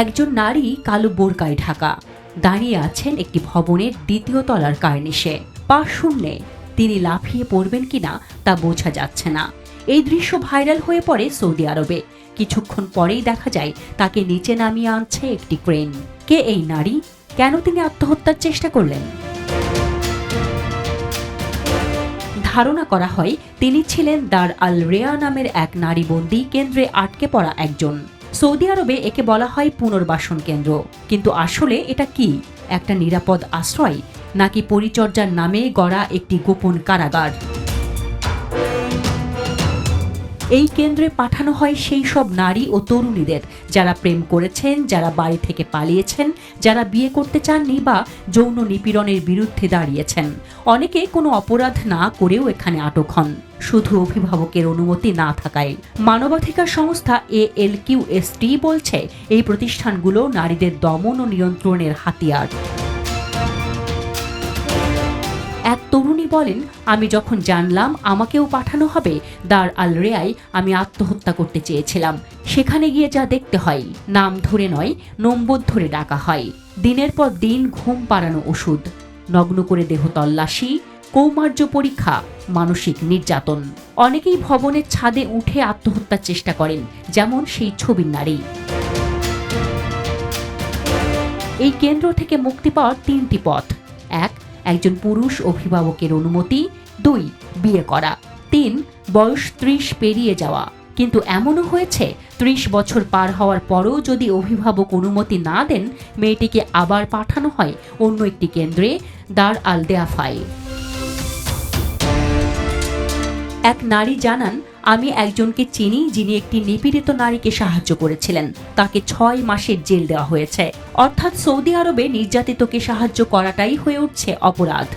একজন নারী কালো বোরকায় ঢাকা দাঁড়িয়ে আছেন একটি ভবনের দ্বিতীয় তলার কার্নিশে। পা শূন্যে। তিনি লাফিয়ে পড়বেন কিনা তা বোঝা যাচ্ছে না। এই দৃশ্য ভাইরাল হয়ে পড়ে সৌদি আরবে। কিছুক্ষণ পরেই দেখা যায় তাকে নিচে নামিয়ে আনছে একটি ক্রেন। কে এই নারী? কেন তিনি আত্মহত্যার চেষ্টা করলেন? ধারণা করা হয় তিনি ছিলেন দার আল রেয়া নামের এক নারী বন্দী কেন্দ্রে আটকে পড়া একজন। সৌদি আরবে একে বলা হয় পুনর্বাসন কেন্দ্র, কিন্তু আসলে এটা কি? একটা নিরাপদ আশ্রয় নাকি পরিচর্যার নামে গড়া একটি গোপন কারাগার? এই কেন্দ্রে পাঠানো হয় সেই সব নারী ও তরুণীদের যারা প্রেম করেছেন, যারা বাড়ি থেকে পালিয়েছেন, যারা বিয়ে করতে চাননি বা যৌন নিপীড়নের বিরুদ্ধে দাঁড়িয়েছেন। অনেকে কোনো অপরাধ না করেও এখানে আটক হন, শুধু অভিভাবকের অনুমতি না থাকায়। মানবাধিকার সংস্থা ALQST বলছে এই প্রতিষ্ঠানগুলো নারীদের দমন ও নিয়ন্ত্রণের হাতিয়ার। এক তরুণী বলেন, আমি যখন জানলাম আমাকেও পাঠানো হবে দার আল রেয়ায়, আমি আত্মহত্যা করতে চেয়েছিলাম। সেখানে গিয়ে যা দেখতে হয়, নাম ধরে নয়, নম্বর ধরে ডাকা হয়। দিনের পর দিন ঘুম পাড়ানো ওষুধ, নগ্ন করে দেহ তল্লাশি, কৌমার্য পরীক্ষা, মানসিক নির্যাতন। অনেকেই ভবনের ছাদে উঠে আত্মহত্যার চেষ্টা করেন, যেমন সেই ছবির নারী। এই কেন্দ্র থেকে মুক্তি পাওয়ার 3টি পথ। 1. একজন পুরুষ অভিভাবকের অনুমতি। 2. বিয়ে করা। 3. বয়স 30 পেরিয়ে যাওয়া। কিন্তু এমনও হয়েছে 30 বছর পার হওয়ার পরও যদি অভিভাবক অনুমতি না দেন, মেয়েটিকে আবার পাঠানো হয় অন্য একটি কেন্দ্রে, দার আল দেয়াফায়। এক নারী জানান, আমি একজনকে চিনি যিনি একটি নিপীড়িত নারীকে সাহায্য করেছিলেন। তাকে 6 মাসের জেল দেওয়া হয়েছে। অর্থাৎ সৌদি আরবে নির্যাতিতকে সাহায্য করাটাই হয়ে উঠছে অপরাধ।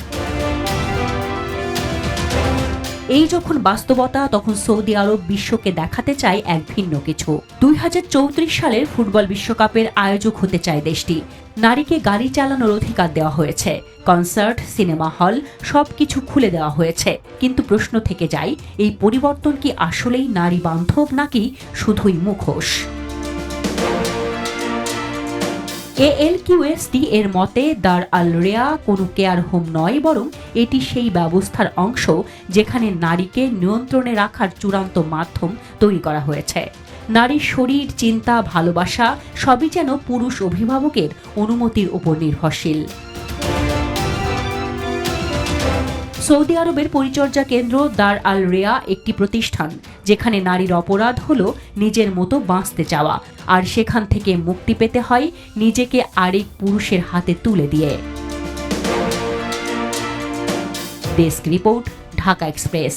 এই যখন বাস্তবতা, তখন সৌদি আরব বিশ্বকে দেখাতে চায় এক ভিন্ন কিছু। 2034 সালের ফুটবল বিশ্বকাপের আয়োজক হতে চায় দেশটি। নারীকে গাড়ি চালানোর অধিকার দেওয়া হয়েছে, কনসার্ট, সিনেমা হল সবকিছু খুলে দেওয়া হয়েছে। কিন্তু প্রশ্ন থেকে যায়, এই পরিবর্তন কি আসলেই নারী বান্ধব নাকি শুধুই মুখোশ? ALQST এর মতে দার আল রেয়া কোনো কেয়ার হোম নয়, বরং এটি সেই ব্যবস্থার অংশ যেখানে নারীকে নিয়ন্ত্রণে রাখার চূড়ান্ত মাধ্যম তৈরি করা হয়েছে। নারীর শরীর, চিন্তা, ভালোবাসা সবই যেন পুরুষ অভিভাবকের অনুমতির উপর নির্ভরশীল। সৌদি আরবের পরিচর্যা কেন্দ্র দার আল রেয়া একটি প্রতিষ্ঠান যেখানে নারীর অপরাধ হলো নিজের মতো বাঁচতে চাওয়া, আর সেখান থেকে মুক্তি পেতে হয় নিজেকে আরেক পুরুষের হাতে তুলে দিয়ে। Desk report, Dhaka express.